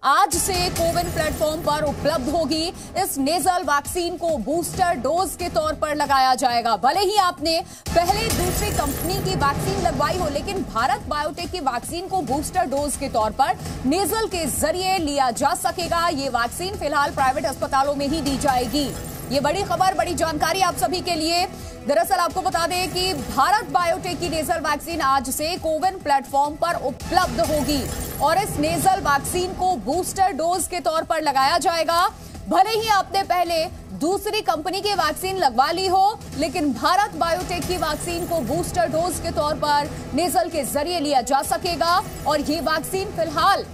आज से कोविन प्लेटफॉर्म पर उपलब्ध होगी। इस नेजल वैक्सीन को बूस्टर डोज के तौर पर लगाया जाएगा। भले ही आपने पहले दूसरी कंपनी की वैक्सीन लगवाई हो, लेकिन भारत बायोटेक की वैक्सीन को बूस्टर डोज के तौर पर नेजल के जरिए लिया जा सकेगा। ये वैक्सीन फिलहाल प्राइवेट अस्पतालों में ही दी जाएगी। ये बड़ी खबर, बड़ी जानकारी आप सभी के लिए। दरअसल आपको बता दें कि भारत बायोटेक की नेजल वैक्सीन आज से कोविन प्लेटफॉर्म पर उपलब्ध होगी और इस नेजल वैक्सीन को बूस्टर डोज के तौर पर लगाया जाएगा। भले ही आपने पहले दूसरी कंपनी की वैक्सीन लगवा ली हो, लेकिन भारत बायोटेक की वैक्सीन को बूस्टर डोज के तौर पर नेजल के जरिए लिया जा सकेगा और ये वैक्सीन फिलहाल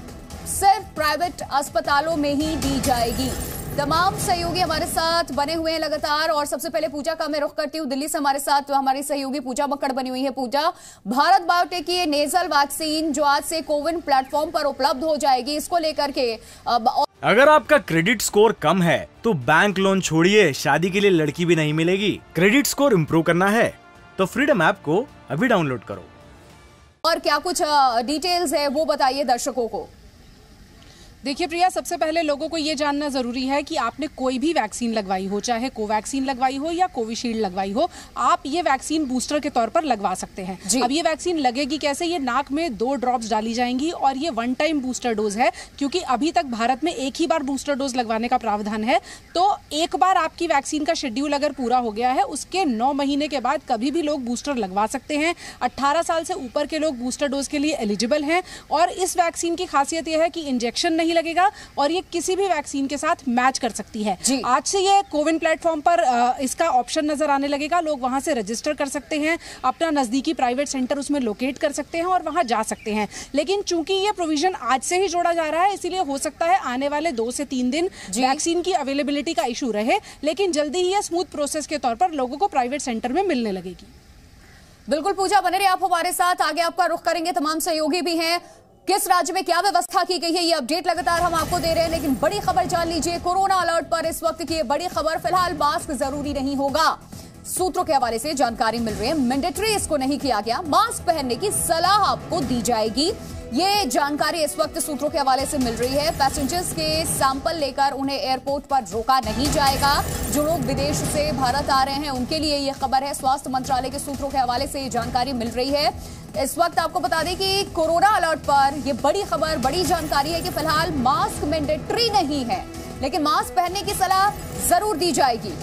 सिर्फ प्राइवेट अस्पतालों में ही दी जाएगी। तमाम सहयोगी हमारे साथ बने हुए हैं लगातार और सबसे पहले पूजा का मैं रुख करती हूँ। दिल्ली से हमारे साथ हमारी सहयोगी पूजा मक्कड़ बनी हुई है। पूजा, भारत बायोटेक की नेजल वैक्सीन जो आज से कोविन प्लेटफॉर्म पर उपलब्ध हो जाएगी, इसको लेकर के अगर आपका क्रेडिट स्कोर कम है तो बैंक लोन छोड़िए, शादी के लिए लड़की भी नहीं मिलेगी। क्रेडिट स्कोर इम्प्रूव करना है तो फ्रीडम ऐप को अभी डाउनलोड करो। और क्या कुछ डिटेल्स है वो बताइए दर्शकों को। देखिए प्रिया, सबसे पहले लोगों को ये जानना जरूरी है कि आपने कोई भी वैक्सीन लगवाई हो, चाहे कोवैक्सीन लगवाई हो या कोविशील्ड लगवाई हो, आप ये वैक्सीन बूस्टर के तौर पर लगवा सकते हैं। अब ये वैक्सीन लगेगी कैसे? ये नाक में 2 ड्रॉप्स डाली जाएंगी और ये 1 टाइम बूस्टर डोज है, क्योंकि अभी तक भारत में एक ही बार बूस्टर डोज लगवाने का प्रावधान है। तो एक बार आपकी वैक्सीन का शेड्यूल अगर पूरा हो गया है, उसके 9 महीने के बाद कभी भी लोग बूस्टर लगवा सकते हैं। 18 साल से ऊपर के लोग बूस्टर डोज के लिए एलिजिबल हैं और इस वैक्सीन की खासियत यह है कि इंजेक्शन नहीं लगेगा और ये किसी भी वैक्सीन के साथ मैच कर सकती है। आज से ये कोविन प्लेटफॉर्म पर इसका ऑप्शन नजर आने लगेगा। लोग वहां से रजिस्टर कर सकते हैं, अपना नजदीकी प्राइवेट सेंटर उसमें लोकेट कर सकते हैं और वहां जा सकते हैं। लेकिन चूंकि ये प्रोविजन आज से ही जोड़ा जा रहा है, इसीलिए हो सकता है आने वाले 2 से 3 दिन वैक्सीन की अवेलेबिलिटी का इशू रहे, लेकिन जल्दी ही ये स्मूथ प्रोसेस के तौर पर लोगों को प्राइवेट सेंटर में मिलने लगेगी। बिल्कुल पूजा, बने रहिए आप हमारे साथ। आगे आपका रुख करेंगे, तमाम सहयोगी भी हैं। किस राज्य में क्या व्यवस्था की गई है, ये अपडेट लगातार हम आपको दे रहे हैं। लेकिन बड़ी खबर जान लीजिए, कोरोना अलर्ट पर इस वक्त की बड़ी खबर। फिलहाल मास्क जरूरी नहीं होगा, सूत्रों के हवाले से जानकारी मिल रही है। मैंडेटरी इसको नहीं किया गया, मास्क पहनने की सलाह आपको दी जाएगी। ये जानकारी इस वक्त सूत्रों के हवाले से मिल रही है। पैसेंजर्स के सैंपल लेकर उन्हें एयरपोर्ट पर रोका नहीं जाएगा। जो लोग विदेश से भारत आ रहे हैं उनके लिए ये खबर है। स्वास्थ्य मंत्रालय के सूत्रों के हवाले से ये जानकारी मिल रही है। इस वक्त आपको बता दें कि कोरोना अलर्ट पर ये बड़ी खबर, बड़ी जानकारी है कि फिलहाल मास्क मैंडेटरी नहीं है, लेकिन मास्क पहनने की सलाह जरूर दी जाएगी।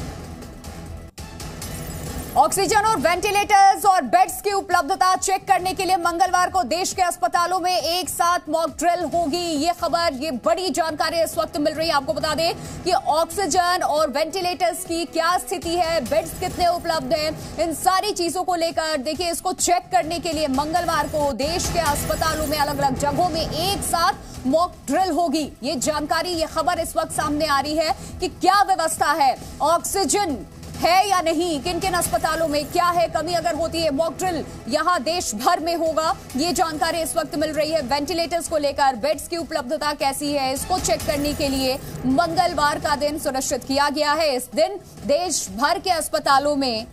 ऑक्सीजन और वेंटिलेटर्स और बेड्स की उपलब्धता चेक करने के लिए मंगलवार को देश के अस्पतालों में एक साथ मॉक ड्रिल होगी। ये खबर, ये बड़ी जानकारी इस वक्त मिल रही है। आपको बता दें कि ऑक्सीजन और वेंटिलेटर्स की क्या स्थिति है, बेड्स कितने उपलब्ध हैं, इन सारी चीजों को लेकर देखिए, इसको चेक करने के लिए मंगलवार को देश के अस्पतालों में अलग अलग जगहों में एक साथ मॉक ड्रिल होगी। ये जानकारी, ये खबर इस वक्त सामने आ रही है कि क्या व्यवस्था है, ऑक्सीजन है या नहीं, किन किन अस्पतालों में क्या है, कमी अगर होती है। मॉक ड्रिल यहां देश भर में होगा, ये जानकारी इस वक्त मिल रही है। वेंटिलेटर्स को लेकर बेड्स की उपलब्धता कैसी है, इसको चेक करने के लिए मंगलवार का दिन सुनिश्चित किया गया है। इस दिन देश भर के अस्पतालों में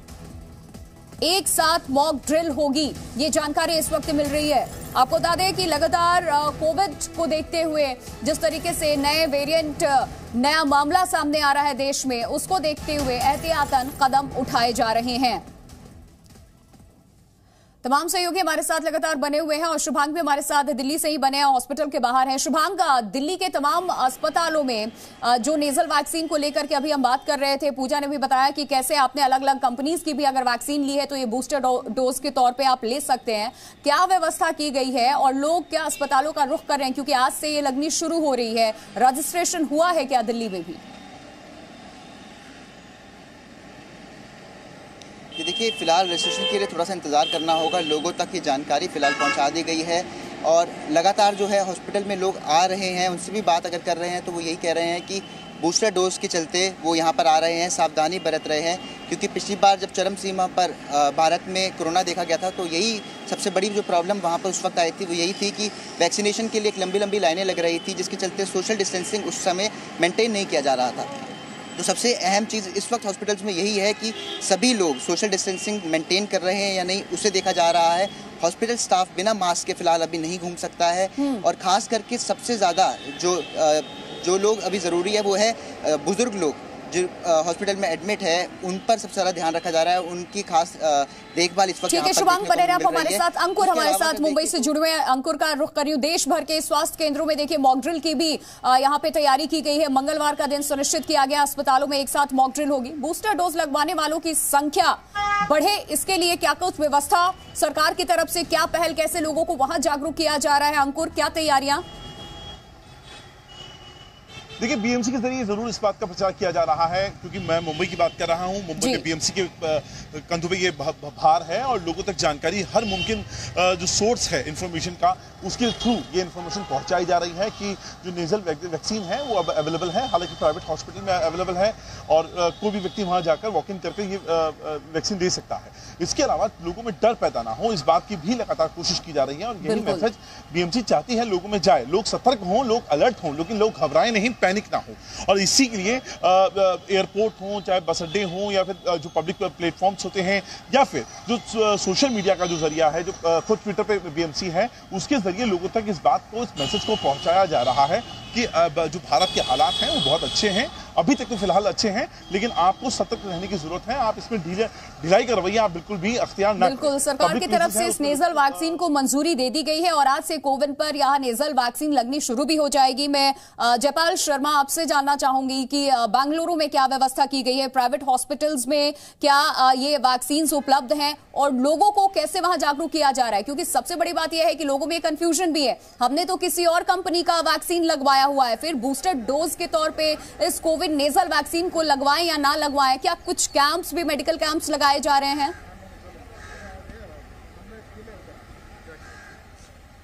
एक साथ मॉक ड्रिल होगी, ये जानकारी इस वक्त मिल रही है। आपको बता दें कि लगातार कोविड को देखते हुए जिस तरीके से नए वेरिएंट, नया मामला सामने आ रहा है देश में, उसको देखते हुए एहतियातन कदम उठाए जा रहे हैं। तमाम सहयोगी हमारे साथ लगातार बने हुए हैं और शुभांग भी हमारे साथ दिल्ली से ही बने हैं, हॉस्पिटल के बाहर हैं। शुभांग, दिल्ली के तमाम अस्पतालों में जो नेजल वैक्सीन को लेकर के अभी हम बात कर रहे थे, पूजा ने भी बताया कि कैसे आपने अलग अलग कंपनीज की भी अगर वैक्सीन ली है तो ये बूस्टर डोज के तौर पे आप ले सकते हैं। क्या व्यवस्था की गई है और लोग क्या अस्पतालों का रुख कर रहे हैं, क्योंकि आज से ये लगनी शुरू हो रही है। रजिस्ट्रेशन हुआ है क्या दिल्ली में भी? देखिए, फिलहाल रजिस्ट्रेशन के लिए थोड़ा सा इंतज़ार करना होगा। लोगों तक ये जानकारी फिलहाल पहुंचा दी गई है और लगातार जो है हॉस्पिटल में लोग आ रहे हैं, उनसे भी बात अगर कर रहे हैं तो वो यही कह रहे हैं कि बूस्टर डोज के चलते वो यहाँ पर आ रहे हैं, सावधानी बरत रहे हैं। क्योंकि पिछली बार जब चरम सीमा पर भारत में कोरोना देखा गया था, तो यही सबसे बड़ी जो प्रॉब्लम वहाँ पर उस वक्त आई थी, वो यही थी कि वैक्सीनेशन के लिए एक लंबी लंबी लाइनें लग रही थी, जिसके चलते सोशल डिस्टेंसिंग उस समय मेंटेन नहीं किया जा रहा था। तो सबसे अहम चीज़ इस वक्त हॉस्पिटल्स में यही है कि सभी लोग सोशल डिस्टेंसिंग मेंटेन कर रहे हैं या नहीं, उसे देखा जा रहा है। हॉस्पिटल स्टाफ बिना मास्क के फिलहाल अभी नहीं घूम सकता है। और खास करके सबसे ज़्यादा जो लोग अभी ज़रूरी है वो है बुजुर्ग लोग जो हॉस्पिटल में एडमिट है, उन पर सबसे ज़्यादा ध्यान रखा जा रहा है, उनकी खास देखभाल इस वक्त। ठीक है शुभांग, बने रहे आप हमारे साथ। अंकुर हमारे साथ मुंबई से जुड़े हुए हैं। अंकुर का रुख कर रही हूं, देश भर के स्वास्थ्य केंद्रों में देखिए मॉक ड्रिल की भी यहाँ पे तैयारी की गई है। मंगलवार का दिन सुनिश्चित किया गया, अस्पतालों में एक साथ मॉक ड्रिल होगी। बूस्टर डोज लगवाने वालों की संख्या बढ़े, इसके लिए क्या कुछ व्यवस्था सरकार की तरफ से, क्या पहल, कैसे लोगों को वहां जागरूक किया जा रहा है? अंकुर, क्या तैयारियां? देखिए, बीएमसी के जरिए जरूर इस बात का प्रचार किया जा रहा है, क्योंकि मैं मुंबई की बात कर रहा हूं। मुंबई में बीएमसी के कंधों पे ये भार है और लोगों तक जानकारी हर मुमकिन जो सोर्स है इंफॉर्मेशन का, उसके थ्रू ये इंफॉर्मेशन पहुंचाई जा रही है कि जो नेजल वैक्सीन है वो अब अवेलेबल है। हालांकि प्राइवेट हॉस्पिटल में अवेलेबल है और कोई भी व्यक्ति वहां जाकर वॉक इन करके ये वैक्सीन दे सकता है। इसके अलावा लोगों में डर पैदा ना हो, इस बात की भी लगातार कोशिश की जा रही है और यही मैसेज बीएमसी चाहती है लोगों में जाए। लोग सतर्क हों, लोग अलर्ट हों, लेकिन लोग घबराएं नहीं, पैनिक ना हो। और इसी के लिए एयरपोर्ट हो, चाहे बस अड्डे हों, या फिर जो पब्लिक प्लेटफॉर्म्स होते हैं, या फिर जो सोशल मीडिया का जो जरिया है, जो खुद ट्विटर पे बीएमसी है, उसके जरिए लोगों तक इस बात को, इस मैसेज को पहुंचाया जा रहा है कि जो भारत के हालात हैं वो बहुत अच्छे हैं। अभी तक तो फिलहाल अच्छे हैं, लेकिन आपको सतर्क रहने की जरूरत है। आप इसमें ढिलाई का रवैया आप बिल्कुल भी अख्तियार न करें। बिल्कुल, सरकार की तरफ से इस नेजल वैक्सीन को मंजूरी दे दी गई है और आज से कोविन पर यहाँ नेजल वैक्सीन लगनी शुरू भी हो जाएगी। मैं जयपाल शर्मा आपसे जानना चाहूंगी कि बेंगलुरु में क्या व्यवस्था की गई है, प्राइवेट हॉस्पिटल्स में क्या ये वैक्सीन उपलब्ध हैं और लोगों को कैसे वहां जागरूक किया जा रहा है? क्योंकि सबसे बड़ी बात यह है कि लोगों में कंफ्यूजन भी है, हमने तो किसी और कंपनी का वैक्सीन लगवाया हुआ है, फिर बूस्टर डोज के तौर पे इस कोविड नेजल वैक्सीन को लगवाएं या ना लगवाएं। क्या कुछ कैंप्स भी, मेडिकल कैंप्स लगाए जा रहे हैं?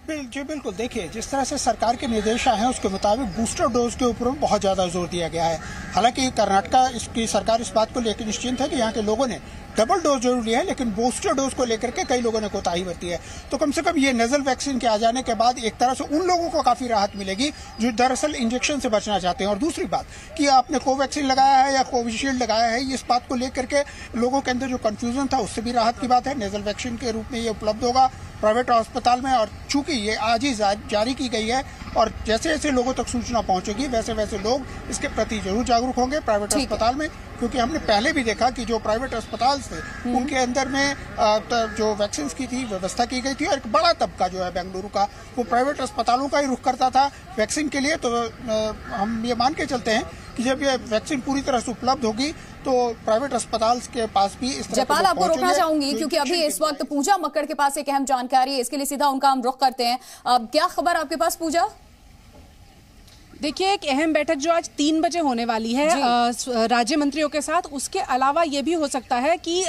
जी बिल्कुल, देखिए जिस तरह से सरकार के निर्देश आए हैं उसके मुताबिक बूस्टर डोज के ऊपर बहुत ज़्यादा जोर दिया गया है। हालांकि कर्नाटका इसकी सरकार इस बात को लेकर निश्चिंत है कि यहाँ के लोगों ने डबल डोज जरूर लिया है, लेकिन बूस्टर डोज को लेकर के कई लोगों ने कोताही बरती है। तो कम से कम ये नेजल वैक्सीन के आ जाने के बाद एक तरह से उन लोगों को काफी राहत मिलेगी जो दरअसल इंजेक्शन से बचना चाहते हैं। और दूसरी बात कि आपने कोवैक्सीन लगाया है या कोविशील्ड लगाया है, इस बात को लेकर के लोगों के अंदर जो कंफ्यूजन था उससे भी राहत की बात है। नेजल वैक्सीन के रूप में ये उपलब्ध होगा प्राइवेट अस्पताल में, और चूंकि ये आज ही जारी की गई है और जैसे जैसे लोगों तक सूचना पहुंचेगी वैसे वैसे लोग इसके प्रति जरूर जागरूक होंगे प्राइवेट अस्पताल में। क्योंकि हमने पहले भी देखा कि जो प्राइवेट अस्पताल थे उनके अंदर में जो वैक्सीन की थी व्यवस्था की गई थी और एक बड़ा तबका जो है बेंगलुरु का वो प्राइवेट अस्पतालों का ही रुख करता था वैक्सीन के लिए। तो हम ये मान के चलते हैं कि जब ये वैक्सीन पूरी तरह से उपलब्ध होगी तो प्राइवेट अस्पताल के पास भी इस तरह जयपाल आपको रोकना चाहूंगी क्योंकि अभी इस वक्त पूजा मक्कड़ के पास एक अहम जानकारी है, इसके लिए सीधा उनका हम रुख करते हैं। क्या खबर आपके पास पूजा? देखिए, एक अहम बैठक जो आज 3 बजे होने वाली है राज्य मंत्रियों के साथ, उसके अलावा ये भी हो सकता है कि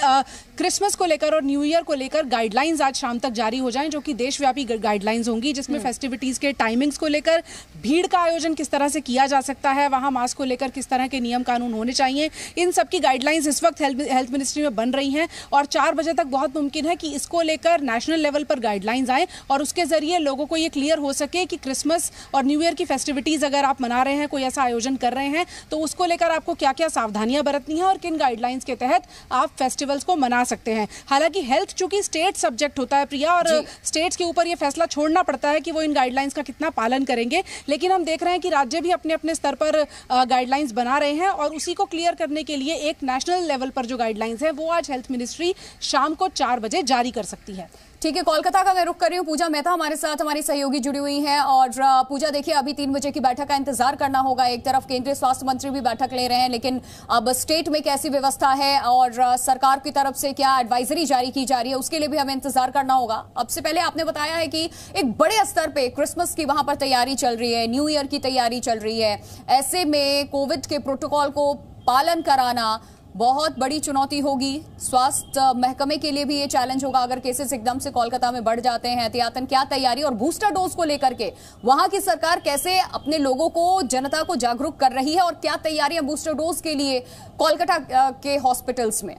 क्रिसमस को लेकर और न्यू ईयर को लेकर गाइडलाइंस आज शाम तक जारी हो जाएं, जो कि देशव्यापी गाइडलाइंस होंगी, जिसमें फेस्टिविटीज के टाइमिंग्स को लेकर, भीड़ का आयोजन किस तरह से किया जा सकता है, वहां मास्क को लेकर किस तरह के नियम कानून होने चाहिए, इन सब की गाइडलाइंस इस वक्त हेल्थ मिनिस्ट्री में बन रही हैं। और 4 बजे तक बहुत मुमकिन है कि इसको लेकर नेशनल लेवल पर गाइडलाइंस आए और उसके जरिए लोगों को ये क्लियर हो सके कि क्रिसमस और न्यू ईयर की फेस्टिविटीज अगर आप मना रहे हैं, कोई ऐसा आयोजन कर रहे हैं, तो उसको लेकर आपको क्या क्या सावधानियां बरतनी है और किन गाइडलाइंस के तहत आप फेस्टिवल्स को मना सकते हैं। हालांकि हेल्थ चूंकि स्टेट सब्जेक्ट होता है प्रिया, और स्टेट्स के ऊपर यह फैसला छोड़ना पड़ता है कि वो इन गाइडलाइंस का कितना पालन करेंगे, लेकिन हम देख रहे हैं कि राज्य भी अपने अपने स्तर पर गाइडलाइंस बना रहे हैं और उसी को क्लियर करने के लिए एक नेशनल लेवल पर जो गाइडलाइंस है वो आज हेल्थ मिनिस्ट्री शाम को 4 बजे जारी कर सकती है। ठीक है, कोलकाता का मैं रुख कर रही हूँ। पूजा मेहता हमारे साथ, हमारी सहयोगी जुड़ी हुई हैं। और पूजा देखिए, अभी 3 बजे की बैठक का इंतजार करना होगा। एक तरफ केंद्रीय स्वास्थ्य मंत्री भी बैठक ले रहे हैं, लेकिन अब स्टेट में कैसी व्यवस्था है और सरकार की तरफ से क्या एडवाइजरी जारी की जा रही है, उसके लिए भी हमें इंतजार करना होगा। अब से पहले आपने बताया है कि एक बड़े स्तर पे क्रिसमस की वहां पर तैयारी चल रही है, न्यू ईयर की तैयारी चल रही है, ऐसे में कोविड के प्रोटोकॉल को पालन कराना बहुत बड़ी चुनौती होगी। स्वास्थ्य महकमे के लिए भी ये चैलेंज होगा अगर केसेस एकदम से कोलकाता में बढ़ जाते हैं। एहतियातन क्या तैयारी और बूस्टर डोज को लेकर के वहां की सरकार कैसे अपने लोगों को, जनता को जागरूक कर रही है और क्या तैयारियां बूस्टर डोज के लिए कोलकाता के हॉस्पिटल्स में?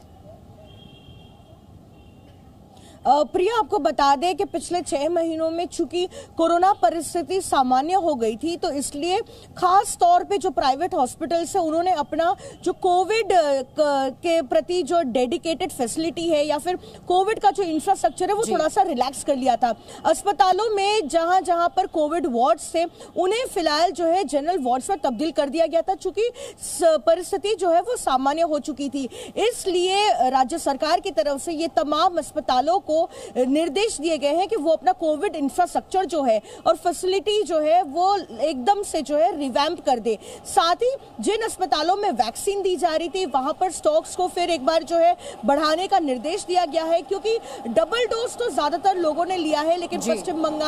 प्रिया, आपको बता दें कि पिछले 6 महीनों में चूंकि कोरोना परिस्थिति सामान्य हो गई थी, तो इसलिए खास तौर पे जो प्राइवेट हॉस्पिटल्स है उन्होंने अपना जो कोविड के प्रति जो डेडिकेटेड फैसिलिटी है या फिर कोविड का जो इंफ्रास्ट्रक्चर है वो थोड़ा सा रिलैक्स कर लिया था। अस्पतालों में जहां जहां पर कोविड वार्ड्स थे उन्हें फिलहाल जो है जनरल वार्ड्स में तब्दील कर दिया गया था, चूंकि परिस्थिति जो है वो सामान्य हो चुकी थी। इसलिए राज्य सरकार की तरफ से ये तमाम अस्पतालों को निर्देश दिए गए हैं कि वो अपना कोविड इंफ्रास्ट्रक्चर जो है और फैसिलिटी जो है वो एकदम से जो है रिवैम्प कर दे। साथ ही जिन अस्पतालों में वैक्सीन दी जा रही थी वहां पर स्टॉक्स को फिर एक बार जो है बढ़ाने का निर्देश दिया गया है, क्योंकि डबल डोज तो ज्यादातर लोगों ने लिया है, लेकिन पश्चिम बंगाल